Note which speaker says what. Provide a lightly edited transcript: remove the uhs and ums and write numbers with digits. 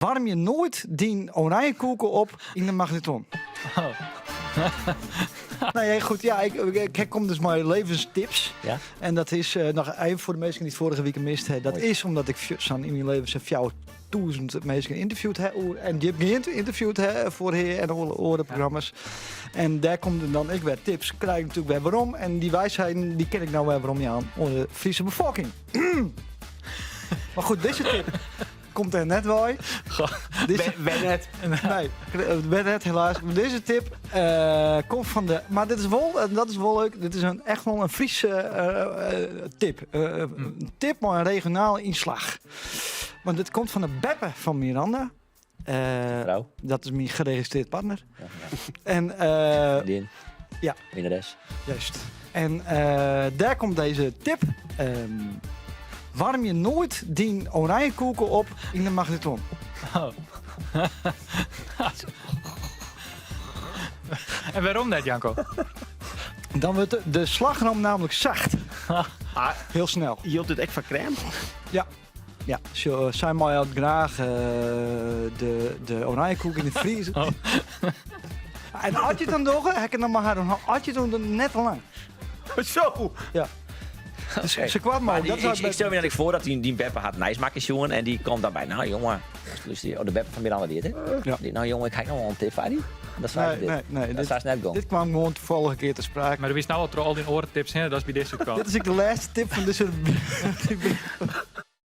Speaker 1: Warm je nooit die oranje koeken op in de magnetron?
Speaker 2: Oh.
Speaker 1: Nou ja, goed. Ja, ik kom dus mijn levenstips.
Speaker 3: Ja?
Speaker 1: En dat is nog even voor de mensen die het vorige week gemist hebben. Dat is omdat ik in mijn leven zo'n 1000 mensen geïnterviewd heb. En die heb ik geïnterviewd voor hier en alle programma's. En daar komt dan ik weer tips. Krijg ik natuurlijk weer waarom. En die wijsheden die ken ik nou weer waarom aan onze Friese bevolking. Maar goed, deze tip komt er net bij.
Speaker 3: Ben net.
Speaker 1: Nee, ben net helaas. Deze tip komt van de... Maar dit is wel, en dat is wel leuk, dit is echt wel een Friese tip. Een tip, maar een regionale inslag. Want dit komt van de Beppe van Miranda.
Speaker 3: Vrouw.
Speaker 1: Dat is mijn geregistreerd partner.
Speaker 3: Ja.
Speaker 1: En
Speaker 3: Din.
Speaker 1: ja.
Speaker 3: Minnares.
Speaker 1: Juist. En daar komt deze tip. Warm je nooit die oranje koeken op in de magnetron?
Speaker 2: Oh. En waarom dat, Janko?
Speaker 1: Dan wordt de slagroom namelijk zacht. Heel snel.
Speaker 3: Je hebt het echt van crème?
Speaker 1: Ja, zo zijn mij ook graag de oranje koek in de vriezer.
Speaker 2: Oh.
Speaker 1: En als je het dan door, heb ik dan maar doen. Als je het dan net te lang.
Speaker 3: Zo!
Speaker 1: Ja. Dus
Speaker 3: Oké.
Speaker 1: ze kwam maar.
Speaker 3: Ik stel me eigenlijk voor dat die Beppe had nijsmakjes, jongen. En die komt daarbij. Nou, jongen. Dus de Beppe van Miranda die het, hè?
Speaker 1: Ja.
Speaker 3: Die, nou, jongen, ik ga nog wel een tip van die. Dat zou
Speaker 1: Nee.
Speaker 3: Dat zou snel gaan.
Speaker 1: Dit kwam gewoon de vorige keer te sprake.
Speaker 2: Maar er is nou al die orentips, hè? Dat is bij deze kant.
Speaker 1: Dit is ook de laatste tip van deze...